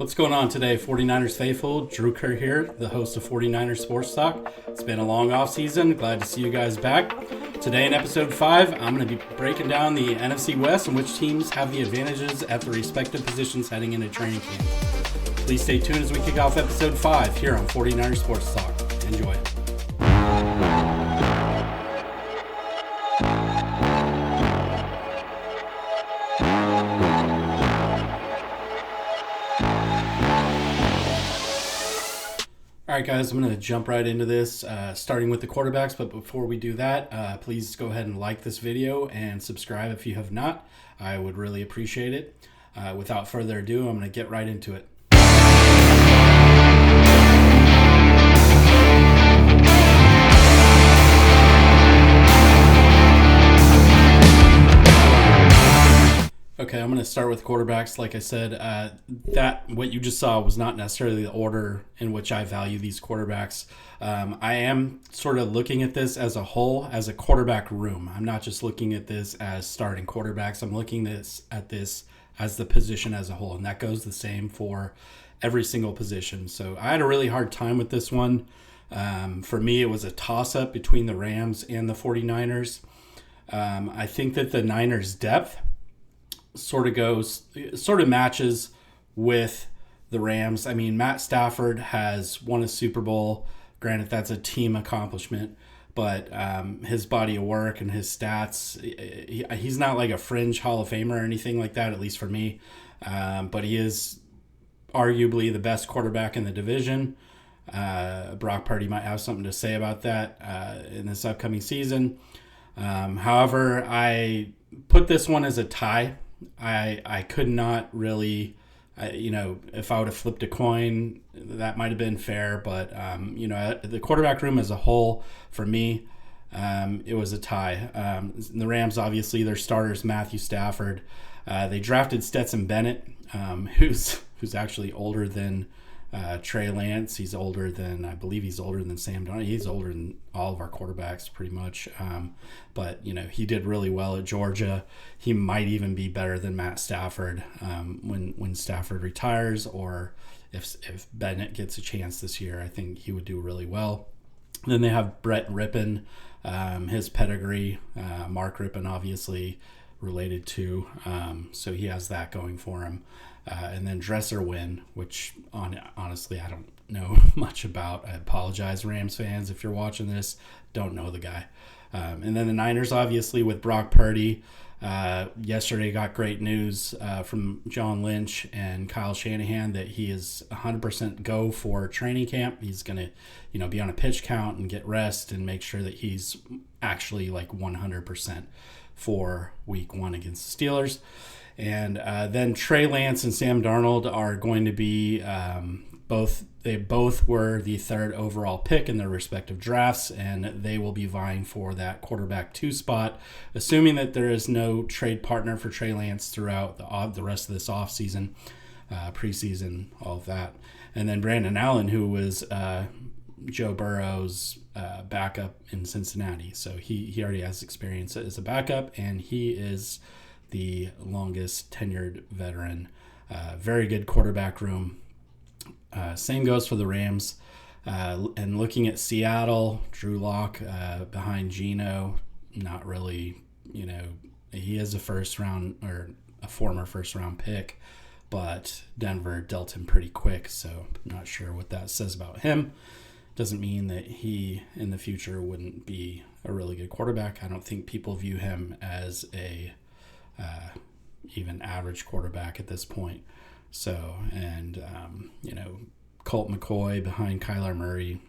What's going on today, 49ers faithful? Drew Kerr here, the host of 49ers Sports Talk. It's been a long off season. Glad to see you guys back. Today in episode 5, I'm going to be breaking down the NFC West and which teams have the advantages at the respective positions heading into training camp. Please stay tuned as we kick off episode 5 here on 49ers Sports Talk. Enjoy. All right, guys, I'm going to jump right into this, starting with the quarterbacks. But before we do that, please go ahead and like this video and subscribe if you have not. I would really appreciate it. Without further ado, I'm going to get right into it. Okay, I'm going to start with quarterbacks. Like I said, that what you just saw was not necessarily the order in which I value these quarterbacks. I am sort of looking at this as a whole, as a quarterback room. I'm not just looking at this as starting quarterbacks. I'm looking at this as the position as a whole, and that goes the same for every single position. So I had a really hard time with this one. For me, it was a toss-up between the Rams and the 49ers. I think that the Niners' depth sort of matches with the Rams. I mean, Matt Stafford has won a Super Bowl. Granted, that's a team accomplishment, but his body of work and his stats, he's not like a fringe Hall of Famer or anything like that, at least for me. But he is arguably the best quarterback in the division. Brock Purdy might have something to say about that in this upcoming season. However, I put this one as a tie. I could not really, if I would have flipped a coin, that might have been fair. But, the quarterback room as a whole, for me, it was a tie. The Rams, obviously, their starters, Matthew Stafford. They drafted Stetson Bennett, who's actually older than Trey Lance. I believe he's older than Sam Darnold. He's older than all of our quarterbacks pretty much. But he did really well at Georgia. He might even be better than Matt Stafford when Stafford retires, or if Bennett gets a chance this year. I think he would do really well. Then they have Brett Rippon, his pedigree. Mark Rippon, obviously related to, so he has that going for him. And then Dresser Wynn, which honestly I don't know much about. I apologize, Rams fans, if you're watching this. Don't know the guy. And then the Niners, obviously, with Brock Purdy. Yesterday got great news from John Lynch and Kyle Shanahan that he is 100% go for training camp. He's going to be on a pitch count and get rest and make sure that he's actually like 100% for week 1 against the Steelers. And then Trey Lance and Sam Darnold are going to be they both were the 3rd overall pick in their respective drafts, and they will be vying for that quarterback 2 spot, assuming that there is no trade partner for Trey Lance throughout the rest of this offseason, preseason, all of that. And then Brandon Allen, who was Joe Burrow's backup in Cincinnati. So he already has experience as a backup, and he is the longest tenured veteran. Very good quarterback room. Same goes for the Rams. And looking at Seattle, Drew Lock behind Geno, not really, he is a former first round pick, but Denver dealt him pretty quick, so I'm not sure what that says about him. Doesn't mean that he in the future wouldn't be a really good quarterback. I don't think people view him as a even average quarterback at this point. So, and, Colt McCoy behind Kyler Murray,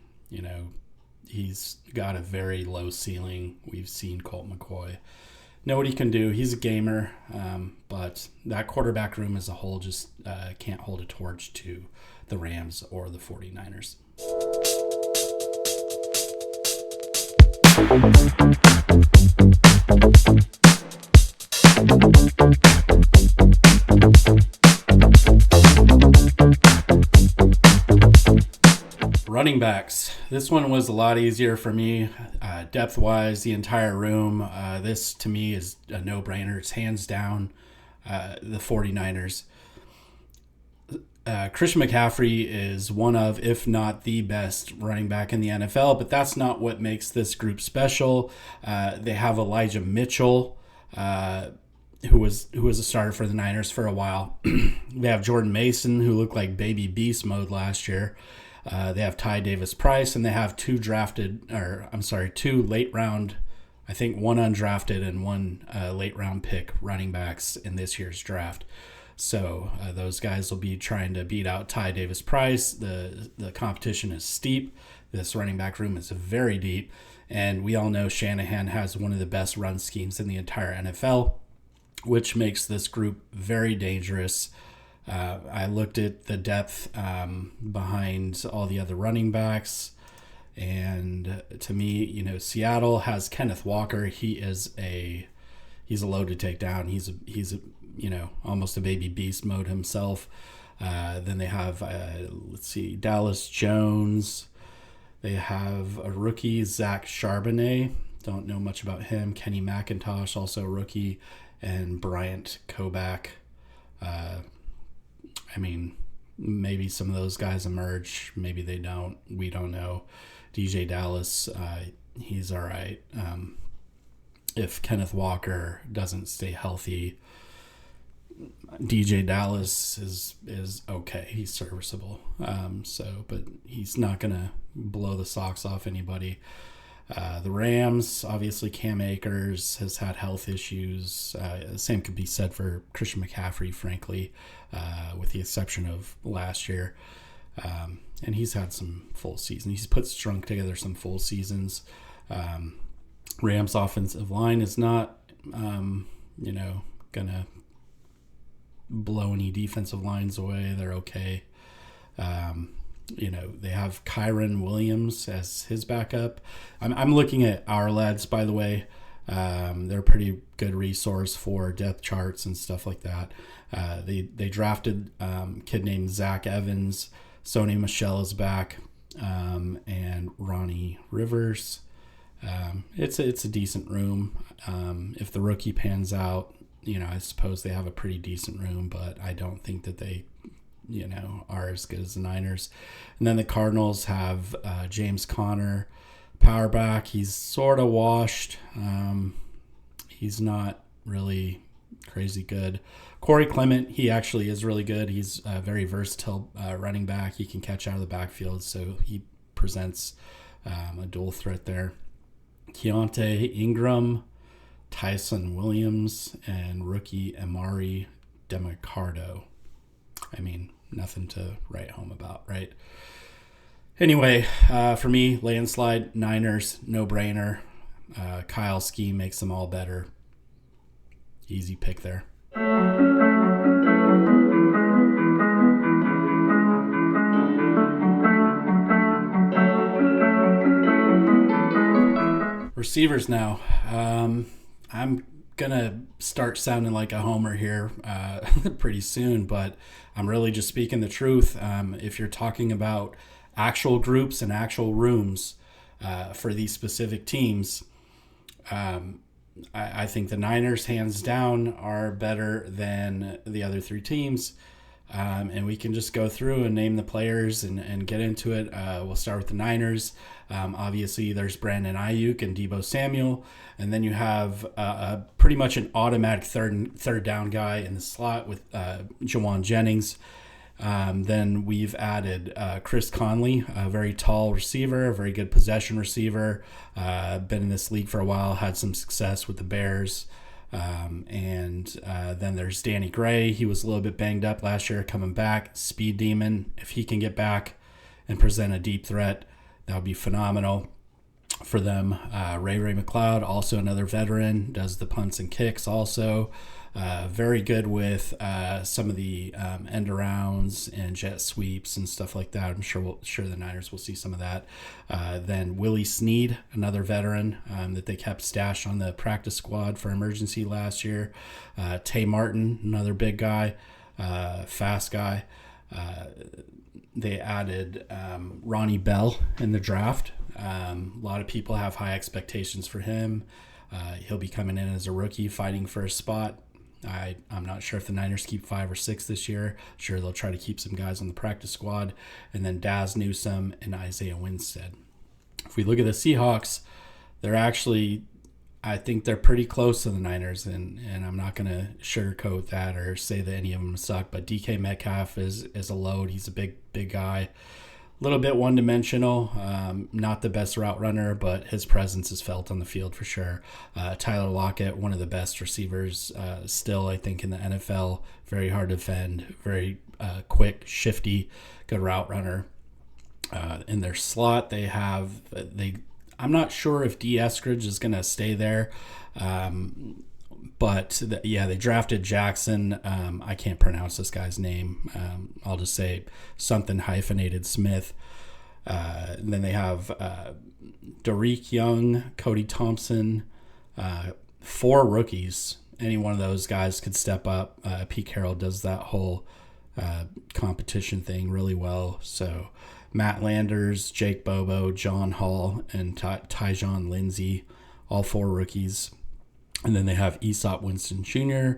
he's got a very low ceiling. We've seen Colt McCoy know what he can do. He's a gamer, but that quarterback room as a whole just can't hold a torch to the Rams or the 49ers. Running backs. This one was a lot easier for me. Depth-wise, the entire room. This, to me, is a no-brainer. It's hands down the 49ers. Christian McCaffrey is one of, if not the best running back in the NFL, but that's not what makes this group special. They have Elijah Mitchell, who was a starter for the Niners for a while. They have Jordan Mason, who looked like baby beast mode last year. They have Ty Davis Price, and they have two late round, I think one undrafted and one late round pick running backs in this year's draft. So those guys will be trying to beat out Ty Davis Price. The competition is steep. This running back room is very deep. And we all know Shanahan has one of the best run schemes in the entire NFL, which makes this group very dangerous. I looked at the depth behind all the other running backs. And to me, Seattle has Kenneth Walker. He's a load to take down. He's almost a baby beast mode himself. Then they have, Dallas Jones. They have a rookie, Zach Charbonnet. Don't know much about him. Kenny McIntosh, also a rookie. And Bryant Kobach. Maybe some of those guys emerge. Maybe they don't. We don't know. DJ Dallas, he's all right. If Kenneth Walker doesn't stay healthy, DJ Dallas is okay. He's serviceable. But he's not gonna blow the socks off anybody. The Rams, obviously, Cam Akers has had health issues. The same could be said for Christian McCaffrey, frankly, with the exception of last year. And he's had some full seasons. He's strung together some full seasons. Rams offensive line is not, gonna blow any defensive lines away. They're okay. They have Kyron Williams as his backup. I'm looking at our lads, by the way. They're a pretty good resource for depth charts and stuff like that. They drafted a kid named Zach Evans. Sony Michel is back, and Ronnie Rivers. It's a decent room. If the rookie pans out, I suppose they have a pretty decent room, but I don't think that they, are as good as the Niners. And then the Cardinals have James Conner, power back. He's sort of washed. He's not really crazy good. Corey Clement, he actually is really good. He's a very versatile running back. He can catch out of the backfield, so he presents a dual threat there. Keontae Ingram, Tyson Williams, and rookie Amari Demicardo. Nothing to write home about, right? Anyway, for me, landslide, Niners, no-brainer. Kyle Ski makes them all better. Easy pick there. Receivers now. I'm gonna start sounding like a homer here pretty soon, but I'm really just speaking the truth. If you're talking about actual groups and actual rooms for these specific teams, I think the Niners, hands down, are better than the other three teams. And we can just go through and name the players and get into it. We'll start with the Niners. Obviously, there's Brandon Ayuk and Deebo Samuel. And then you have pretty much an automatic third down guy in the slot with Jawan Jennings. Then we've added Chris Conley, a very tall receiver, a very good possession receiver. Been in this league for a while, had some success with the Bears. And then there's Danny Gray. He was a little bit banged up last year, coming back. Speed demon. If he can get back and present a deep threat, that would be phenomenal for them. Ray McLeod, also another veteran, does the punts and kicks also. Very good with some of the end arounds and jet sweeps and stuff like that. I'm sure the Niners will see some of that. Then Willie Snead, another veteran that they kept stashed on the practice squad for emergency last year. Tay Martin, another big guy, fast guy. They added Ronnie Bell in the draft. A lot of people have high expectations for him. He'll be coming in as a rookie, fighting for a spot. I'm not sure if the Niners keep 5 or 6 this year. Sure, they'll try to keep some guys on the practice squad. And then Daz Newsome and Isaiah Winstead. If we look at the Seahawks, they're actually, I think they're pretty close to the Niners, and I'm not going to sugarcoat that or say that any of them suck, but DK Metcalf is a load. He's a big guy. A little bit one-dimensional, not the best route runner, but his presence is felt on the field for sure. Tyler Lockett, one of the best receivers still, I think, in the NFL. Very hard to defend, very quick, shifty, good route runner. In their slot, I'm not sure if D. Eskridge is going to stay there. But they drafted Jackson. I can't pronounce this guy's name. I'll just say something hyphenated Smith. And then they have Derek Young, Cody Thompson, 4 rookies. Any one of those guys could step up. Pete Carroll does that whole competition thing really well. So Matt Landers, Jake Bobo, John Hall, and Tyjon Lindsey, all 4 rookies. And then they have Aesop Winston Jr.,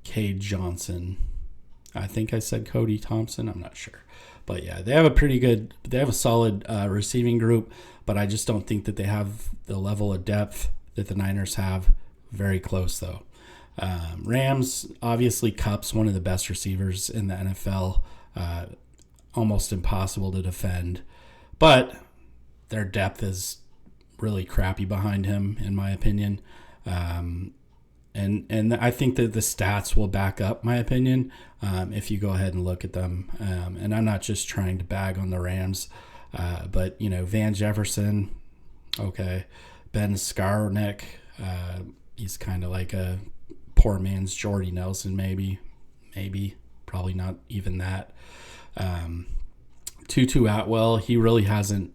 Cade Johnson. I think I said Cody Thompson. I'm not sure. But yeah, they have a solid receiving group, but I just don't think that they have the level of depth that the Niners have. Very close, though. Rams, obviously, Kupp's one of the best receivers in the NFL. Almost impossible to defend. But their depth is really crappy behind him, in my opinion. And I think that the stats will back up my opinion if you go ahead and look at them. And I'm not just trying to bag on the Rams, but, Van Jefferson, okay, Ben Skarnick, he's kind of like a poor man's Jordy Nelson, maybe, probably not even that. Tutu Atwell, he really hasn't,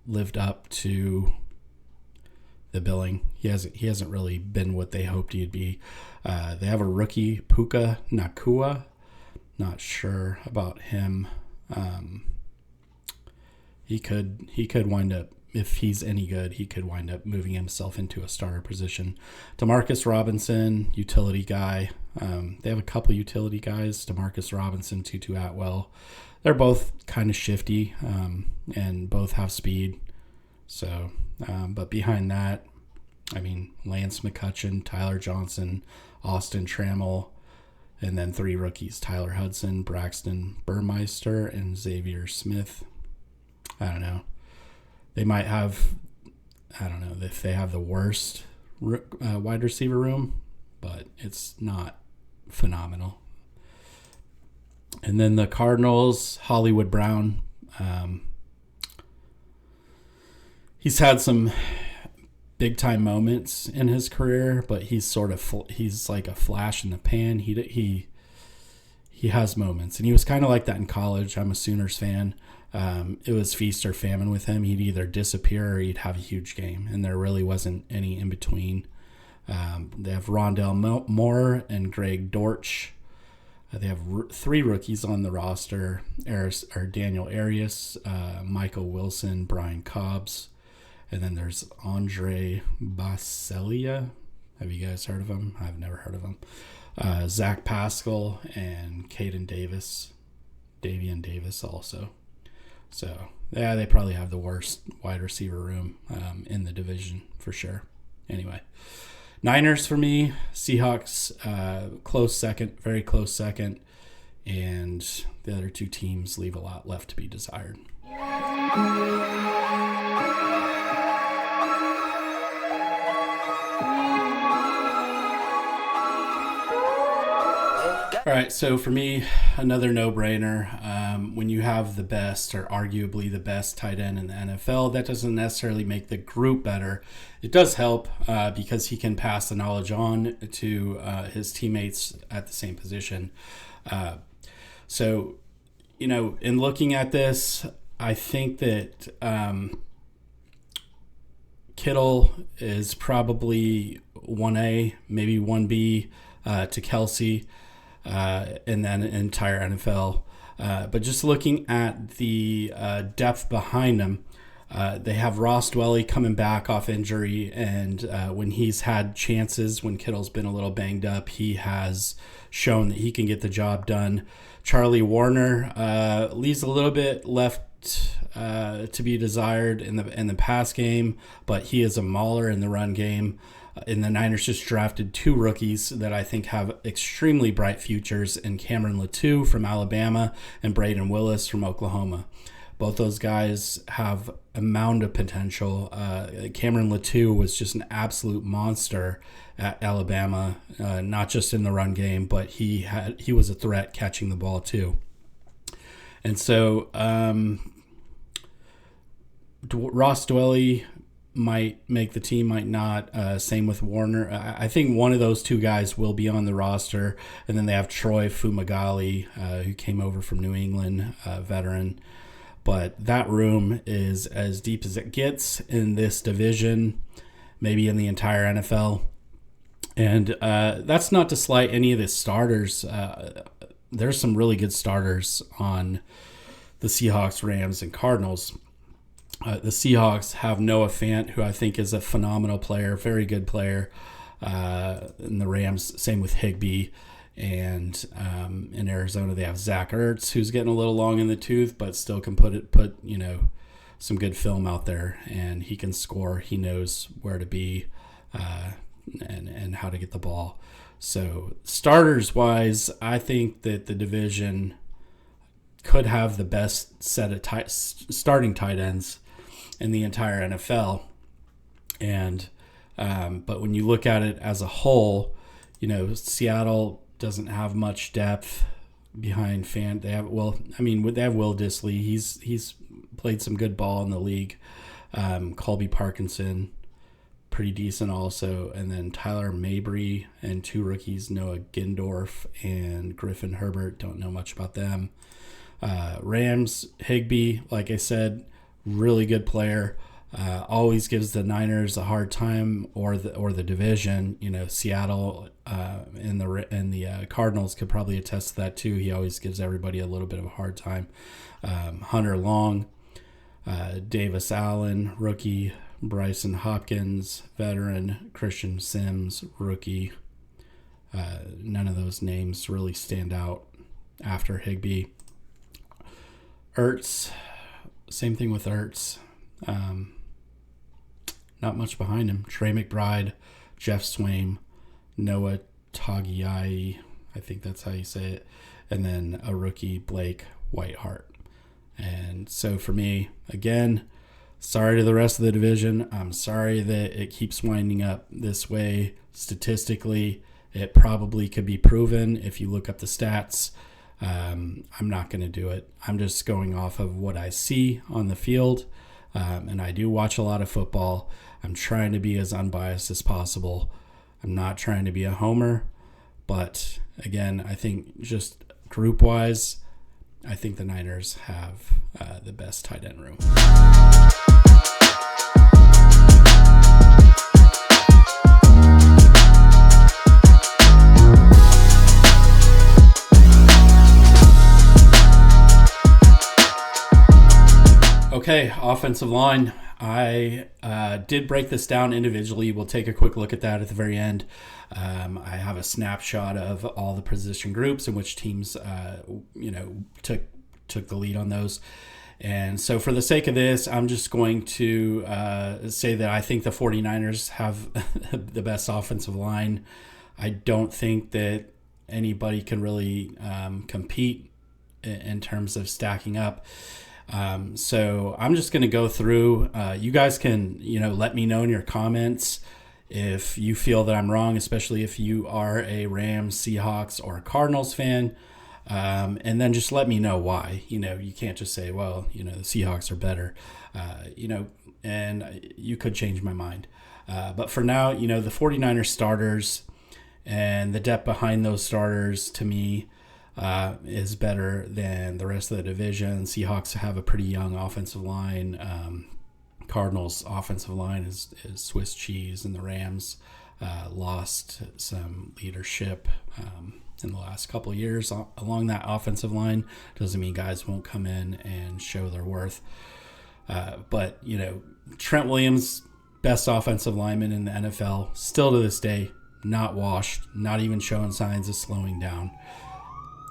lived up to the billing. He hasn't really been what they hoped he'd be. They have a rookie, Puka Nakua. Not sure about him. He could wind up, if he's any good, he could wind up moving himself into a starter position. Demarcus Robinson, utility guy. They have a couple utility guys, Demarcus Robinson, Tutu Atwell. They're both kind of shifty and both have speed. So, but behind that, Lance McCutcheon, Tyler Johnson, Austin Trammell, and then 3 rookies, Tyler Hudson, Braxton Burmeister, and Xavier Smith. I don't know. They might have, I don't know if they have the worst wide receiver room, but it's not phenomenal. And then the Cardinals, Hollywood Brown. He's had some big time moments in his career, but he's like a flash in the pan. He has moments, and he was kind of like that in college. I'm a Sooners fan. It was feast or famine with him. He'd either disappear or he'd have a huge game, and there really wasn't any in between. They have Rondell Moore and Greg Dortch. They have 3 rookies on the roster: Daniel Arias, Michael Wilson, Brian Cobbs, and then there's Andre Baselia. Have you guys heard of him? I've never heard of him. Zach Pascal and Davian Davis also. So, yeah, they probably have the worst wide receiver room in the division for sure. Anyway, Niners for me, Seahawks, close second, very close second, and the other 2 teams leave a lot left to be desired. All right, so for me, another no-brainer. When you have the best or arguably the best tight end in the NFL, that doesn't necessarily make the group better. It does help because he can pass the knowledge on to his teammates at the same position. So, in looking at this, I think that Kittle is probably 1A, maybe 1B to Kelsey. And then entire NFL. But just looking at the depth behind them, They have Ross Dwelly coming back off injury, and when he's had chances, when Kittle's been a little banged up, he has shown that he can get the job done. Charlie Warner leaves a little bit left to be desired in the pass game, but he is a mauler in the run game. And the Niners just drafted 2 rookies that I think have extremely bright futures in Cameron Latou from Alabama and Braden Willis from Oklahoma. Both those guys have a mound of potential. Cameron Latou was just an absolute monster at Alabama, not just in the run game, but he was a threat catching the ball too. And so Ross Dwelly might make the team, might not. Same with Warner. I think one of those 2 guys will be on the roster. And then they have Troy Fumagalli, who came over from New England, veteran. But that room is as deep as it gets in this division, maybe in the entire NFL. And that's not to slight any of the starters. There's some really good starters on the Seahawks, Rams, and Cardinals. The Seahawks have Noah Fant, who I think is a phenomenal player, very good player. In the Rams, same with Higbee. And in Arizona, they have Zach Ertz, who's getting a little long in the tooth, but still can put some good film out there, and he can score. He knows where to be and how to get the ball. So starters-wise, I think that the division could have the best set of starting tight ends in the entire NFL. And but when you look at it as a whole, Seattle doesn't have much depth behind Fant. They have Will Dissly. He's played some good ball in the league. Colby Parkinson, pretty decent also. And then Tyler Mabry and 2 rookies, Noah Gindorf and Griffin Herbert. Don't know much about them. Rams, Higbee, like I said, really good player. Always gives the Niners a hard time, or the division. Seattle and the Cardinals could probably attest to that too. He always gives everybody a little bit of a hard time. Hunter Long, Davis Allen, rookie. Bryson Hopkins, veteran. Christian Sims, rookie. None of those names really stand out after Higbee. Ertz, same thing with Ertz. Not much behind him. Trey McBride, Jeff Swaim, Noah Tagiai, I think that's how you say it, and then a rookie, Blake Whiteheart. And so for me, again, sorry to the rest of the division. I'm sorry that it keeps winding up this way. Statistically, it probably could be proven if you look up the stats. I'm not going to do it. I'm just going off of what I see on the field. And I do watch a lot of football. I'm trying to be as unbiased as possible. I'm not trying to be a homer. But again, I think just group-wise, I think the Niners have the best tight end room. Okay, offensive line. I did break this down individually. We'll take a quick look at that at the very end. I have a snapshot of all the position groups in which teams, took the lead on those. And so for the sake of this, I'm just going to say that I think the 49ers have the best offensive line. I don't think that anybody can really compete in terms of stacking up. So I'm just going to go through. You guys can, let me know in your comments if you feel that I'm wrong, especially if you are a Rams, Seahawks, or a Cardinals fan. And then just let me know why. You can't just say, well, the Seahawks are better, and you could change my mind. But for now, the 49ers starters and the depth behind those starters, to me, is better than the rest of the division. Seahawks have a pretty young offensive line. Cardinals' offensive line is Swiss cheese, and the Rams lost some leadership in the last couple of years along that offensive line. Doesn't mean guys won't come in and show their worth. But, Trent Williams, best offensive lineman in the NFL, still to this day, not washed, not even showing signs of slowing down.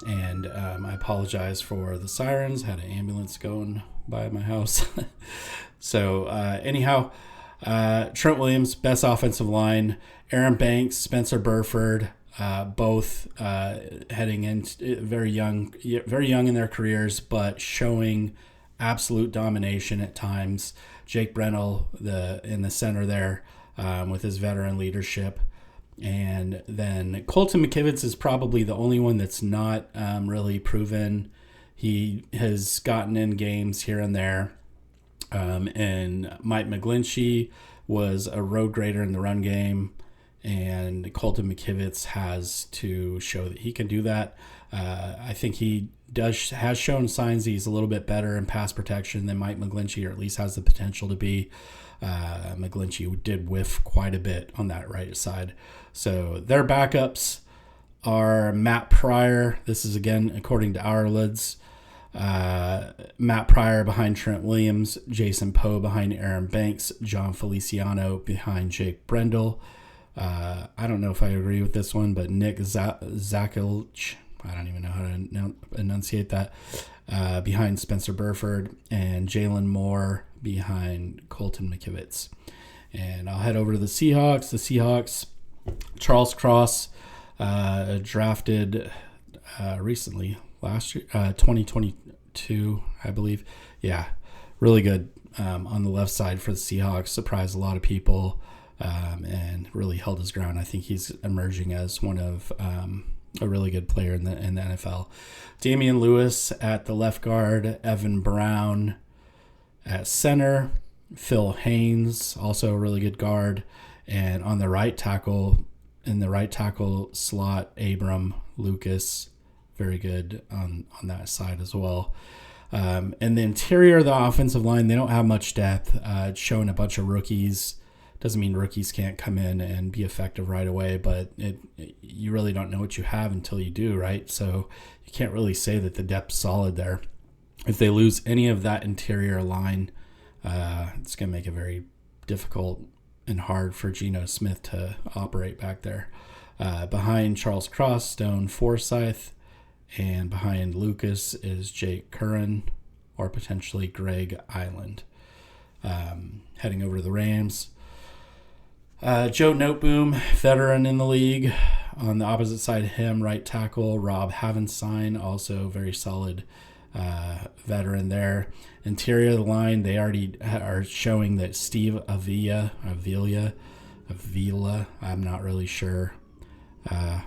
And I apologize for the sirens. Had an ambulance going by my house. So anyhow, Trent Williams, best offensive line. Aaron Banks, Spencer Burford, both heading into very young in their careers, but showing absolute domination at times. Jake Brendel, in the center there, with his veteran leadership. And then Colton McKivitz is probably the only one that's not really proven. He has gotten in games here and there. And Mike McGlinchey was a road grader in the run game. And Colton McKivitz has to show that he can do that. I think he has shown signs he's a little bit better in pass protection than Mike McGlinchey, or at least has the potential to be. McGlinchey did whiff quite a bit on that right side. So their backups are Matt Pryor. This is, again, according to our lids. Matt Pryor behind Trent Williams, Jason Poe behind Aaron Banks, John Feliciano behind Jake Brendel. I don't know if I agree with this one, but Nick Zakilch, I don't even know how to enunciate that, behind Spencer Burford, and Jalen Moore behind Colton McKivitz. And I'll head over to the Seahawks. The Seahawks, Charles Cross, drafted recently, last year, 2022, I believe. Yeah, really good on the left side for the Seahawks. Surprised a lot of people, and really held his ground. I think he's emerging as one of a really good player in the NFL. Damian Lewis at the left guard, Evan Brown at center, Phil Haynes, also a really good guard, and on the right tackle, in the right tackle slot, Abram Lucas, very good on that side as well. And the interior of the offensive line, they don't have much depth. It's showing a bunch of rookies. Doesn't mean rookies can't come in and be effective right away, but you really don't know what you have until you do, right? So you can't really say that the depth's solid there. If they lose any of that interior line, it's going to make it very difficult and hard for Geno Smith to operate back there. Behind Charles Cross, Stone Forsyth, and behind Lucas is Jake Curran or potentially Greg Island. Heading over to the Rams, Joe Noteboom, veteran in the league. On the opposite side of him, right tackle Rob Havenstein, also very solid veteran there. Interior of the line, they already are showing that Steve Avila, I'm not really sure how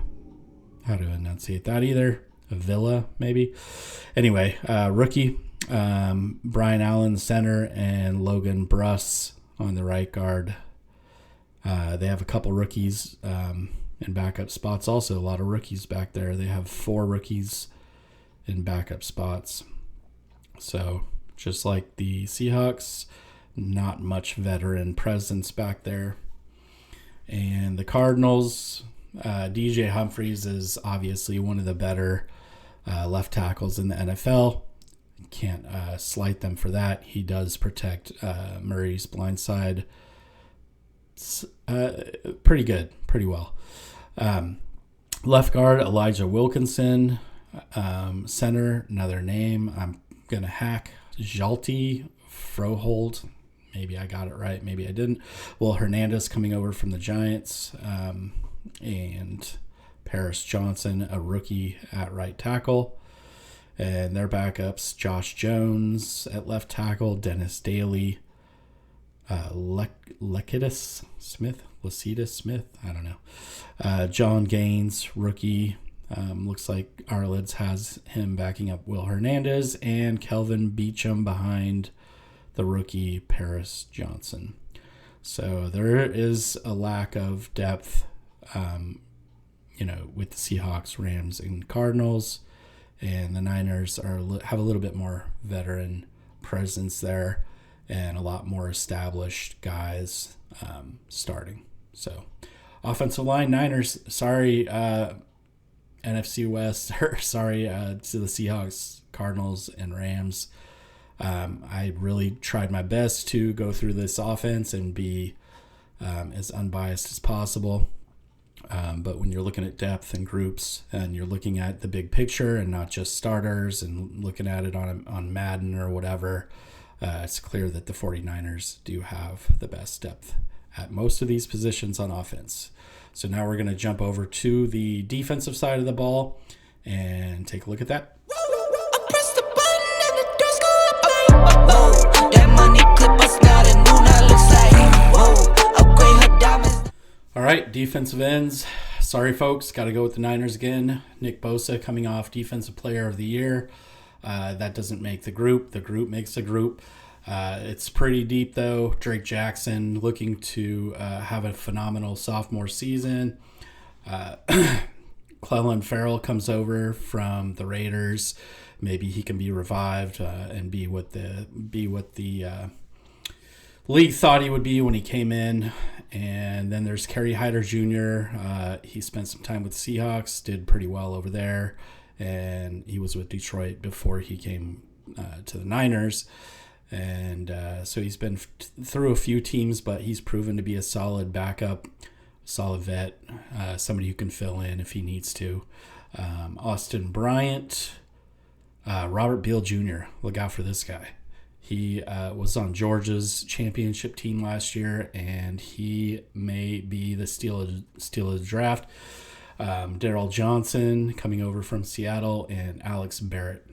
to enunciate that either. Avila, maybe. Anyway, rookie, Brian Allen, center, and Logan Bruss on the right guard. They have a couple rookies in backup spots. Also, a lot of rookies back there. They have 4 rookies in backup spots. So, just like the Seahawks, not much veteran presence back there. And the Cardinals, DJ Humphries is obviously one of the better left tackles in the NFL. Can't slight them for that. He does protect Murray's blind side pretty good, pretty well. Left guard, Elijah Wilkinson. Center, another name I'm going to hack, Jalti Frohold. Maybe I got it right, maybe I didn't. Will Hernandez coming over from the Giants. And Paris Johnson, a rookie at right tackle. And their backups, Josh Jones at left tackle, Dennis Daly, Lecitus Smith, I don't know. John Gaines, rookie. Looks like our lids has him backing up Will Hernandez, and Kelvin Beachum behind the rookie Paris Johnson. So there is a lack of depth, with the Seahawks, Rams, and Cardinals, and the Niners have a little bit more veteran presence there and a lot more established guys starting. So offensive line, Niners, sorry, NFC West, sorry to the Seahawks, Cardinals, and Rams. I really tried my best to go through this offense and be as unbiased as possible. But when you're looking at depth and groups and you're looking at the big picture and not just starters and looking at it on Madden or whatever, it's clear that the 49ers do have the best depth at most of these positions on offense. So now we're going to jump over to the defensive side of the ball and take a look at that. All right, defensive ends. Sorry, folks. Got to go with the Niners again. Nick Bosa coming off Defensive Player of the Year. That doesn't make the group. The group makes the group. It's pretty deep, though. Drake Jackson looking to have a phenomenal sophomore season. Clelin Ferrell comes over from the Raiders. Maybe he can be revived and be what the league thought he would be when he came in. And then there's Kerry Hyder Jr. He spent some time with the Seahawks, did pretty well over there. And he was with Detroit before he came to the Niners. And so he's been through a few teams, but he's proven to be a solid backup, solid vet, somebody who can fill in if he needs to. Austin Bryant, Robert Beal Jr. Look out for this guy. He was on Georgia's championship team last year, and he may be the steal of the draft. Darrell Johnson coming over from Seattle, and Alex Barrett.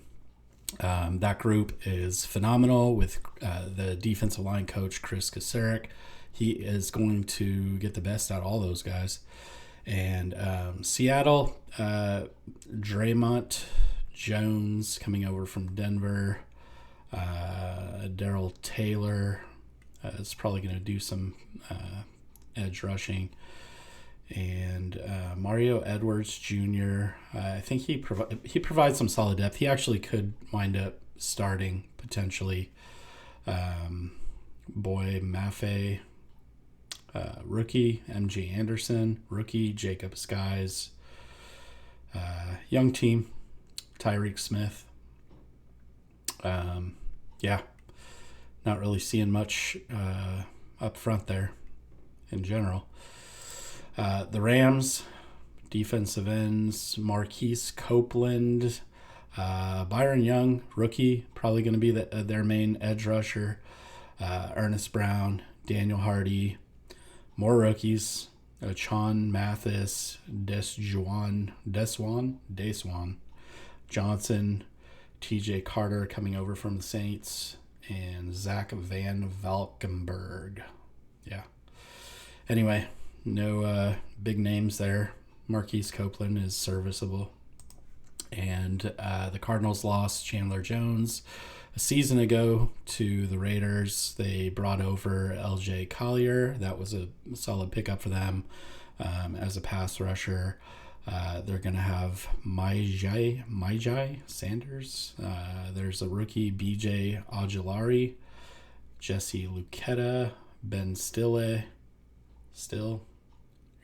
That group is phenomenal with the defensive line coach, Chris Kasarik. He is going to get the best out of all those guys. And Seattle, Draymond Jones coming over from Denver. Darrell Taylor is probably going to do some edge rushing. And Mario Edwards Jr., I think he provides some solid depth. He actually could wind up starting potentially. Boy Maffei, rookie. MJ Anderson, rookie. Jacob Skies, young team. Tyreek Smith. Not really seeing much up front there in general. The Rams, defensive ends, Marquise Copeland, Byron Young, rookie, probably going to be their main edge rusher. Ernest Brown, Daniel Hardy, more rookies, Chon Mathis, Desjuan Johnson, TJ Carter coming over from the Saints, and Zach Van Valkenburg. Yeah. Anyway, no big names there. Marquise Copeland is serviceable. And the Cardinals lost Chandler Jones a season ago to the Raiders. They brought over LJ Collier. That was a solid pickup for them as a pass rusher. They're going to have Myjai Sanders. There's a rookie, BJ Ojulari, Jesse Luketa, Ben Stille,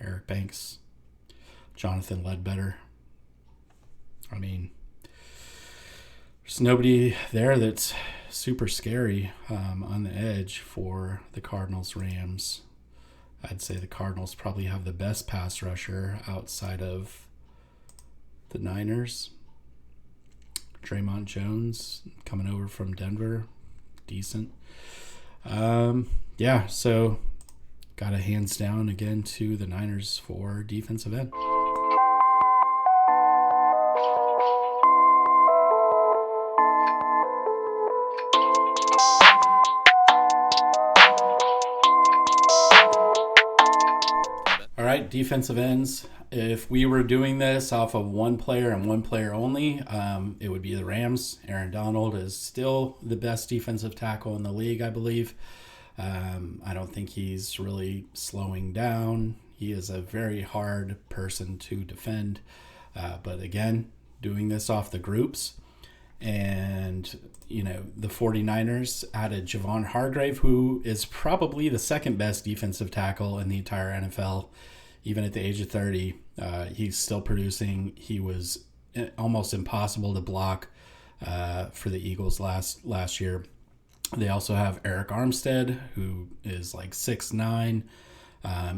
Eric Banks, Jonathan Ledbetter. I mean, there's nobody there that's super scary on the edge for the Cardinals-Rams. I'd say the Cardinals probably have the best pass rusher outside of the Niners. Draymond Jones coming over from Denver. Decent. So got a hands down again to the Niners for defensive end. All right, defensive ends. If we were doing this off of one player and one player only, it would be the Rams. Aaron Donald is still the best defensive tackle in the league, I believe. I don't think he's really slowing down. He is a very hard person to defend. But again, doing this off the groups. And, the 49ers added Javon Hargrave, who is probably the second best defensive tackle in the entire NFL. Even at the age of 30, he's still producing. He was almost impossible to block for the Eagles last year. They also have Eric Armstead, who is like 6'9".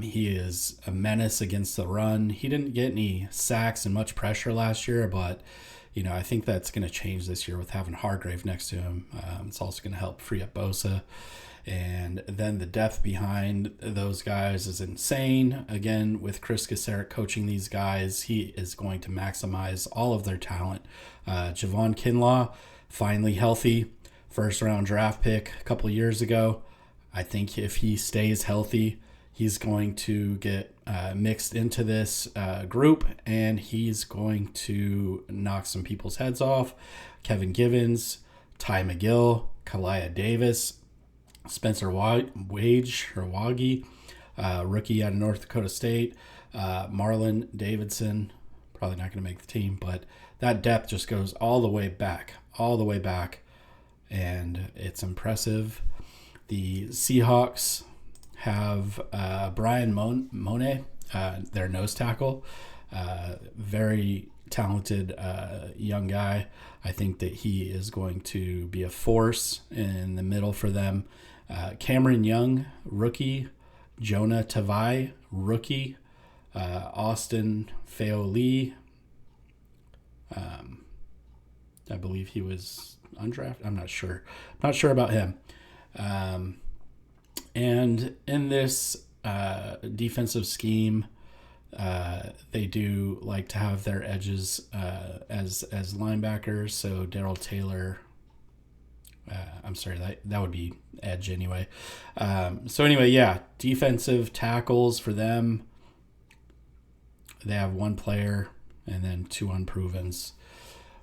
He is a menace against the run. He didn't get any sacks and much pressure last year, but I think that's going to change this year with having Hargrave next to him. It's also going to help free up Bosa. And then the depth behind those guys is insane. Again, with Chris Gesarek coaching these guys, he is going to maximize all of their talent. Javon Kinlaw, finally healthy. First-round draft pick a couple years ago. I think if he stays healthy, he's going to get mixed into this group, and he's going to knock some people's heads off. Kevin Givens, Ty McGill, Kalia Davis, Spencer Wagi, rookie out of North Dakota State, Marlon Davidson, probably not going to make the team, but that depth just goes all the way back, and it's impressive. The Seahawks have Brian Monet, their nose tackle, very talented young guy. I think that he is going to be a force in the middle for them. Cameron Young, rookie. Jonah Tavai, rookie. Austin Faoli, I believe he was undrafted. I'm not sure. Not sure about him. And in this defensive scheme, they do like to have their edges as linebackers. So Darrell Taylor, I'm sorry, that would be edge anyway. So anyway, yeah, defensive tackles for them. They have one player and then two unprovens.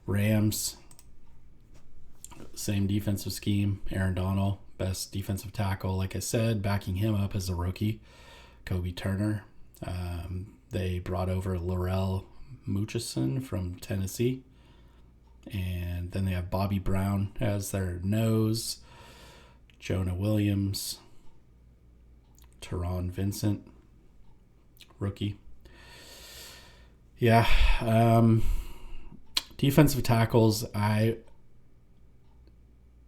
Rams, same defensive scheme. Aaron Donald, best defensive tackle. Like I said, backing him up as a rookie. Kobe Turner. They brought over Laurel Murchison from Tennessee. And then they have Bobby Brown as their nose. Jonah Williams. Teron Vincent, rookie. Yeah. Defensive tackles,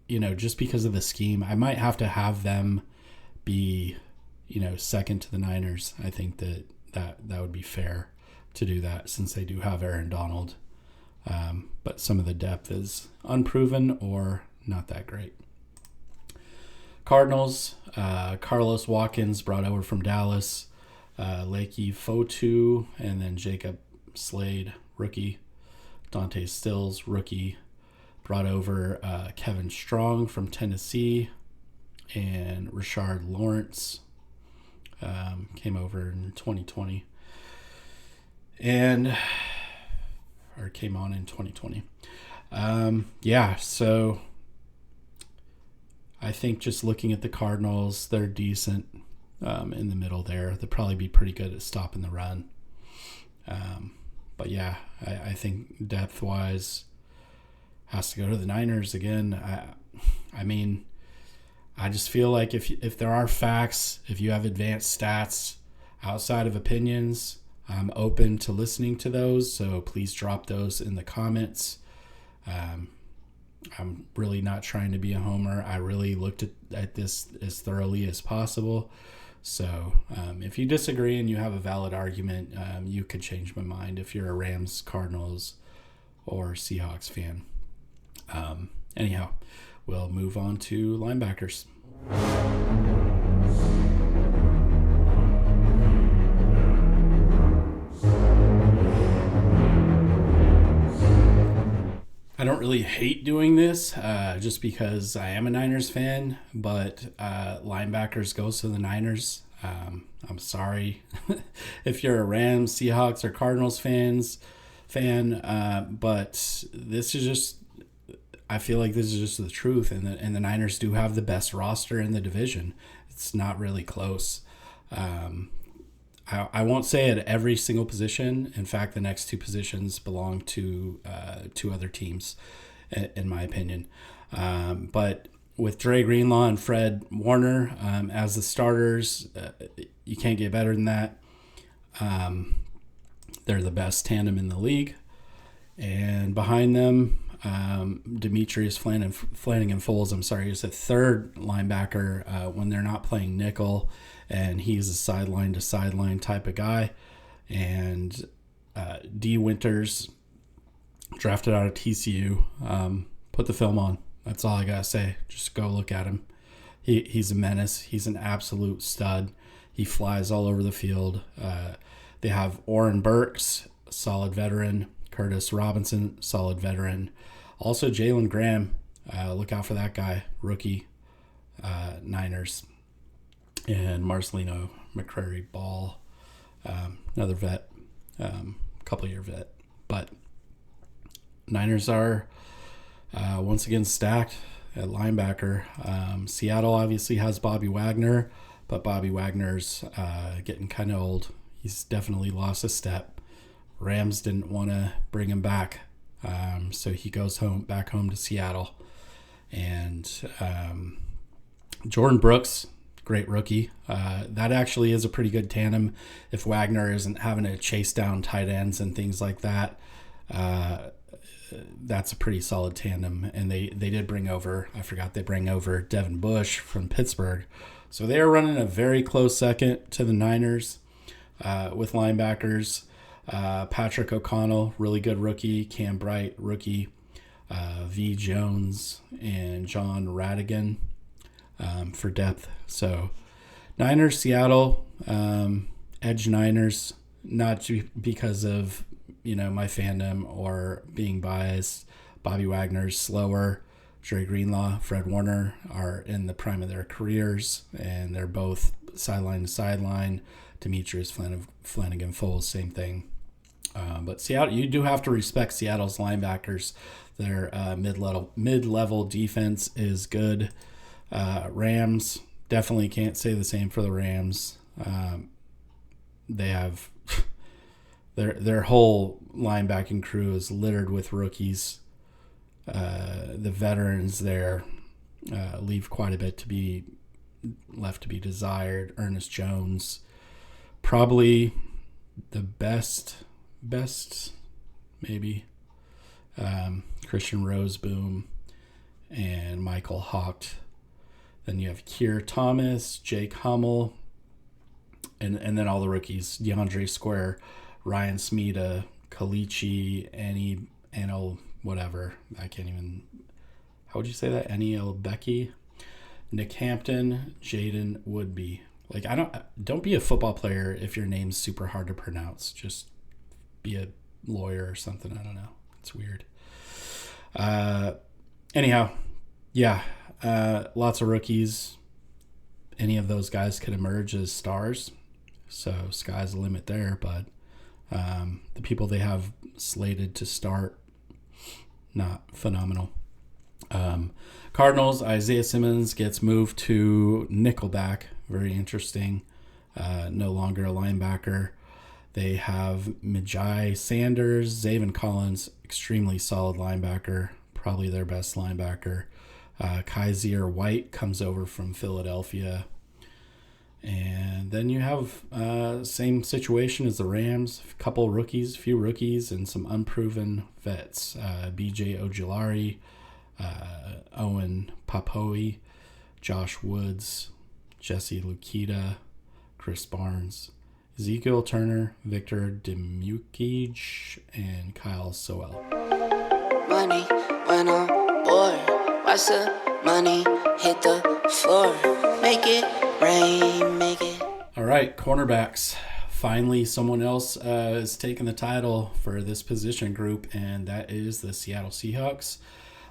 just because of the scheme, I might have to have them be, second to the Niners. I think that would be fair to do that since they do have Aaron Donald. But some of the depth is unproven or not that great. Cardinals, Carlos Watkins brought over from Dallas, Lakey Fotu, and then Jacob Slade, rookie. Dante Stills, rookie. Brought over Kevin Strong from Tennessee, and Rashard Lawrence came over in 2020. Came on in 2020. So I think just looking at the Cardinals, they're decent in the middle there. They'll probably be pretty good at stopping the run. But yeah, I think depth-wise has to go to the Niners again. I just feel like if there are facts, if you have advanced stats outside of opinions, I'm open to listening to those. So please drop those in the comments. I'm really not trying to be a homer. I really looked at this as thoroughly as possible. So if you disagree and you have a valid argument, you could change my mind if you're a Rams, Cardinals, or Seahawks fan. Anyhow, we'll move on to linebackers. I don't really hate doing this just because I am a Niners fan, but linebackers goes to the Niners. I'm sorry if you're a Rams, Seahawks, or Cardinals fan, but this is just, I feel like this is just the truth, and the Niners do have the best roster in the division. It's not really close. I won't say at every single position. In fact, the next two positions belong to two other teams, in my opinion. But with Dre Greenlaw and Fred Warner as the starters, you can't get better than that. They're the best tandem in the league. And behind them, Demetrius Flanagan-Fowles, is a third linebacker when they're not playing nickel, and he's a sideline to sideline type of guy. And D. Winters, drafted out of TCU. Put the film on. That's all I gotta say. Just go look at him. He's a menace. He's an absolute stud. He flies all over the field. They have Oren Burks, solid veteran. Curtis Robinson, solid veteran. Also Jalen Graham. Look out for that guy. Rookie. Niners. And Marcelino McCrary Ball. Another vet. Couple-year vet. But Niners are once again stacked at linebacker. Seattle obviously has Bobby Wagner, but Bobby Wagner's getting kind of old. He's definitely lost a step. Rams didn't want to bring him back, so he goes back home to Seattle. And Jordan Brooks, great rookie. That actually is a pretty good tandem if Wagner isn't having to chase down tight ends and things like that. That's a pretty solid tandem. And they did bring over, they bring over Devin Bush from Pittsburgh. So they are running a very close second to the Niners with linebackers. Patrick O'Connell, really good rookie. Cam Bright, rookie. V. Jones and John Radigan for depth. So Niners, Seattle, edge Niners, not because of my fandom or being biased. Bobby Wagner's slower. Dre Greenlaw, Fred Warner are in the prime of their careers, and they're both sideline to sideline. Demetrius Flanagan-Fowles, same thing. But Seattle, you do have to respect Seattle's linebackers. Their mid-level defense is good. Rams, definitely can't say the same for the Rams. They have their whole linebacking crew is littered with rookies. The veterans there leave quite a bit to be left to be desired. Ernest Jones, probably the best maybe. Christian Roseboom and Michael Haupt. Then you have Keir Thomas, Jake Hummel, and then all the rookies: DeAndre Square, Ryan Smeda, Kalichi, Anil, whatever. I can't even. How would you say that? Anil Becky, Nick Hampton, Jaden Woodby. Like, don't be a football player if your name's super hard to pronounce. Just be a lawyer or something. I don't know. It's weird. Anyhow, yeah. Lots of rookies. Any of those guys could emerge as stars. So sky's the limit there. But the people they have slated to start, not phenomenal. Cardinals, Isaiah Simmons gets moved to nickelback. Very interesting. No longer a linebacker. They have Majai Sanders, Zaven Collins, extremely solid linebacker, probably their best linebacker. Kaiser White comes over from Philadelphia. And then you have same situation as the Rams, few rookies, and some unproven vets. BJ Ojulari, Owen Papoi, Josh Woods, Jesse Lukita, Chris Barnes, Ezekiel Turner, Victor Demukij, and Kyle Sowell. Money when I'm bored. Watch the money hit the floor. Make it rain, make it. All right, cornerbacks. Finally, someone else is taking the title for this position group, and that is the Seattle Seahawks.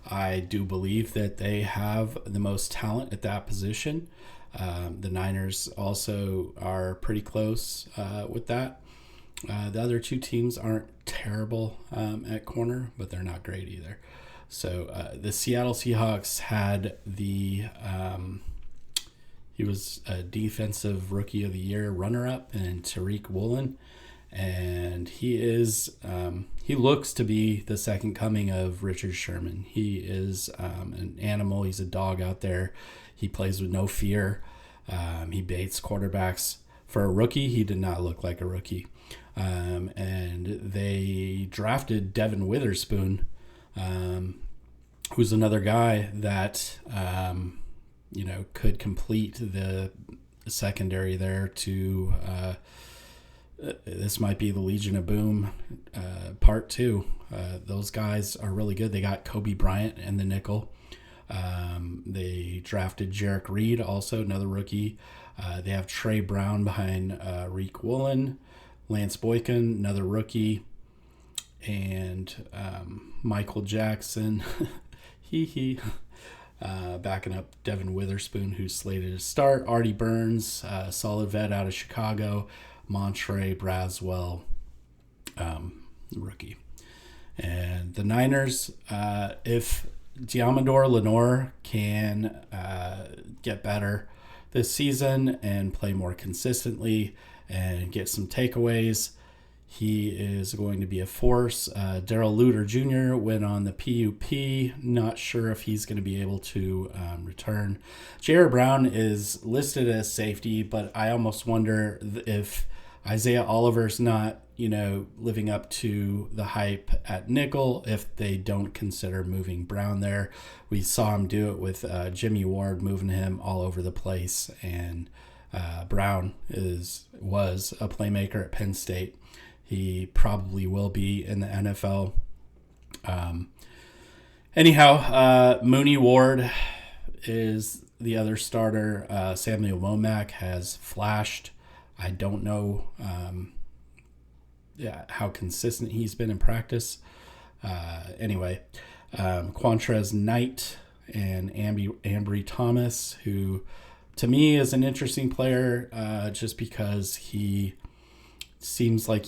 I do believe that they have the most talent at that position. The Niners also are pretty close with that. The other two teams aren't terrible at corner, but they're not great either. So the Seattle Seahawks had he was a defensive rookie of the year runner-up, and Tariq Woolen. And he looks to be the second coming of Richard Sherman. He is an animal. He's a dog out there. He plays with no fear. He baits quarterbacks. For a rookie, he did not look like a rookie. And they drafted Devin Witherspoon who's another guy that, could complete the secondary there to this might be the Legion of Boom part 2. Those guys are really good. They got Kobe Bryant in the nickel. They drafted Jarek Reed, also another rookie. They have Trey Brown behind Reek Woolen, Lance Boykin, another rookie, and Michael Jackson, backing up Devin Witherspoon, who's slated to start. Artie Burns, solid vet out of Chicago. Montre Braswell, rookie. And the Niners, if Diamador Lenore can get better this season and play more consistently and get some takeaways, he is going to be a force. Darrell Luter Jr. went on the PUP. Not sure if he's going to be able to return. Jair Brown is listed as safety, but I almost wonder if Isaiah Oliver's not, living up to the hype at nickel, if they don't consider moving Brown there. We saw him do it with Jimmy Ward, moving him all over the place, and Brown was a playmaker at Penn State. He probably will be in the NFL. Mooney Ward is the other starter. Samuel Womack has flashed. I don't know how consistent he's been in practice. Quantrez Knight and Ambry Thomas, who to me is an interesting player just because he seems like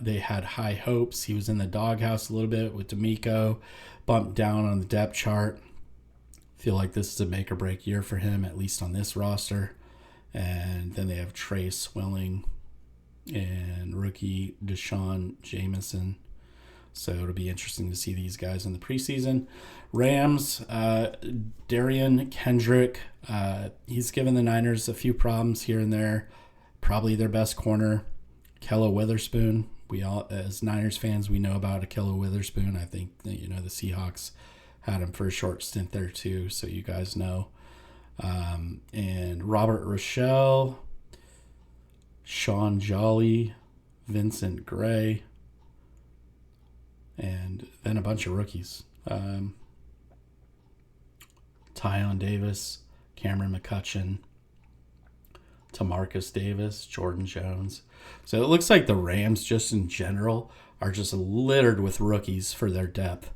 they had high hopes. He was in the doghouse a little bit with D'Amico, bumped down on the depth chart. Feel like this is a make or break year for him, at least on this roster. And then they have Trey Swilling and rookie Deshaun Jameson. So it'll be interesting to see these guys in the preseason. Rams, Darian Kendrick. He's given the Niners a few problems here and there. Probably their best corner. Akello Witherspoon. We all, as Niners fans, we know about Akello Witherspoon. I think that, the Seahawks had him for a short stint there too, so you guys know. And Robert Rochelle, Sean Jolly, Vincent Gray, and then a bunch of rookies. Tyon Davis, Cameron McCutcheon, Tamarcus Davis, Jordan Jones. So it looks like the Rams, just in general, are just littered with rookies for their depth.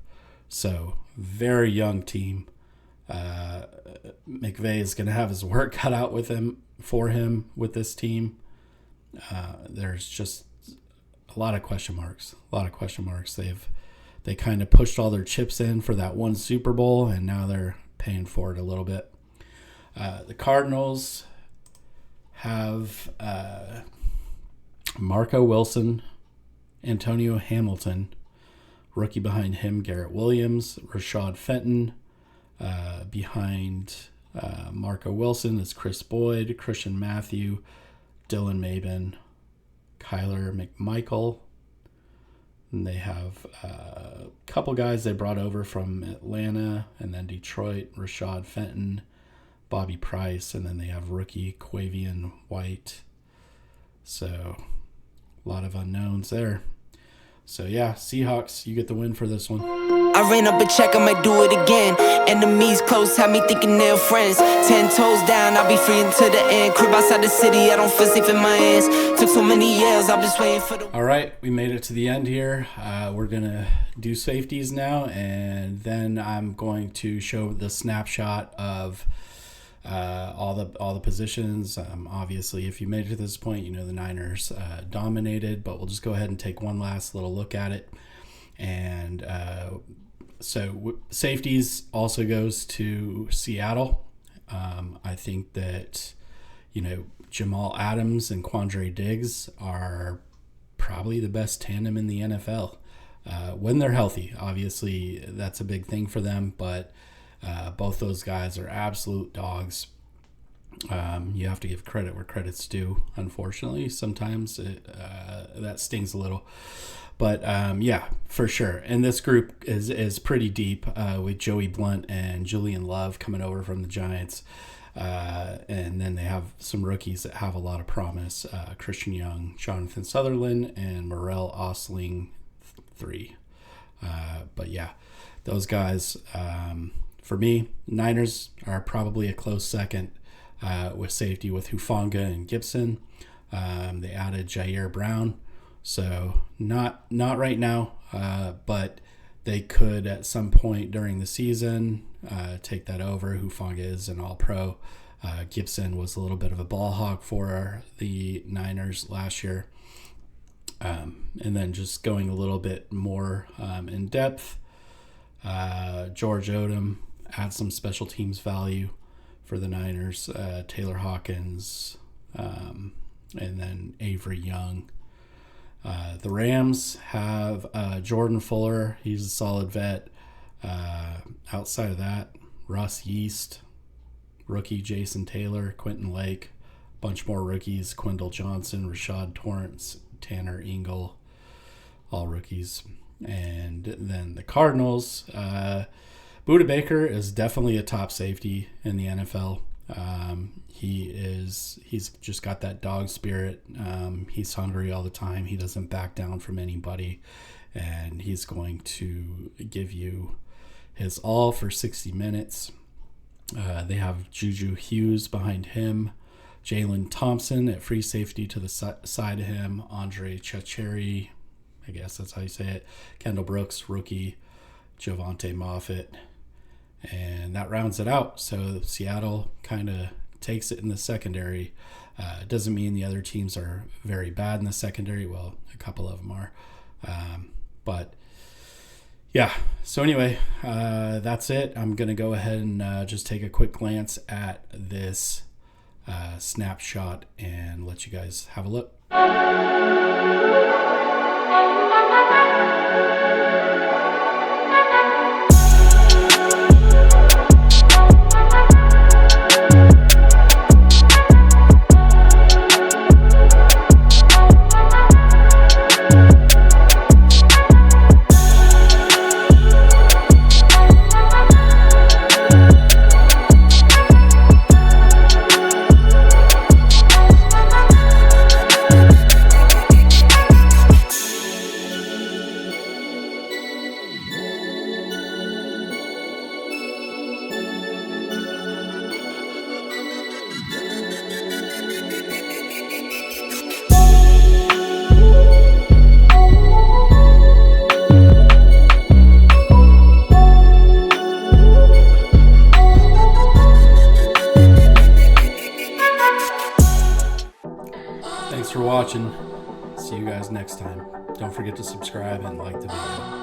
So very young team. McVay is going to have his work cut out for him with this team. There's just a lot of question marks. They kind of pushed all their chips in for that one Super Bowl, and now they're paying for it a little bit. The Cardinals have Marco Wilson, Antonio Hamilton, rookie behind him, Garrett Williams, Rashad Fenton. Behind Marco Wilson is Chris Boyd, Christian Matthew, Dylan Mabin, Kyler McMichael. And they have a couple guys they brought over from Atlanta and then Detroit, Rashad Fenton, Bobby Price, and then they have rookie Quavian White. So a lot of unknowns there. So yeah, Seahawks, you get the win for this one. I ran up a check, I might do it again. Enemies close, have me thinking they're friends. 10 toes down, I'll be free until the end. Crib outside the city, I don't feel safe in my hands. Took so many years, I'm just waiting for the... All right, we made it to the end here. We're going to do safeties now, and then I'm going to show the snapshot of all the positions. Obviously, if you made it to this point, the Niners dominated, but we'll just go ahead and take one last little look at it. And so safeties also goes to Seattle. I think that, Jamal Adams and Quandre Diggs are probably the best tandem in the NFL when they're healthy. Obviously, that's a big thing for them, but both those guys are absolute dogs. You have to give credit where credit's due. Unfortunately, sometimes that stings a little. But yeah, for sure. And this group is pretty deep with Joey Blunt and Julian Love coming over from the Giants. And then they have some rookies that have a lot of promise. Christian Young, Jonathan Sutherland, and Morel Osling 3. But yeah, those guys, for me, Niners are probably a close second with safety with Hufanga and Gibson. They added Jair Brown. So not right now, but they could at some point during the season take that over. Hufanga is an all-pro. Gibson was a little bit of a ball hog for the Niners last year. And then just going a little bit more in depth, George Odom adds some special teams value for the Niners. Taylor Hawkins, and then Avery Young. The Rams have Jordan Fuller. He's a solid vet. Outside of that, Russ Yeast, rookie Jason Taylor, Quentin Lake, bunch more rookies, Quindle Johnson, Rashad Torrance, Tanner Engel, all rookies. And then the Cardinals, Budda Baker is definitely a top safety in the NFL. He's just got that dog spirit. He's hungry all the time. He doesn't back down from anybody, and he's going to give you his all for 60 minutes. They have Juju Hughes behind him, Jalen Thompson at free safety to the side of him, Andre Chacheri, I guess that's how you say it, Kendall Brooks, rookie, Javonte Moffett, and that rounds it out. So Seattle kind of takes it in the secondary. It doesn't mean the other teams are very bad in the secondary. Well, a couple of them are. But yeah, so anyway, that's it. I'm going to go ahead and just take a quick glance at this snapshot and let you guys have a look. Thanks for watching. See you guys next time. Don't forget to subscribe and like the video.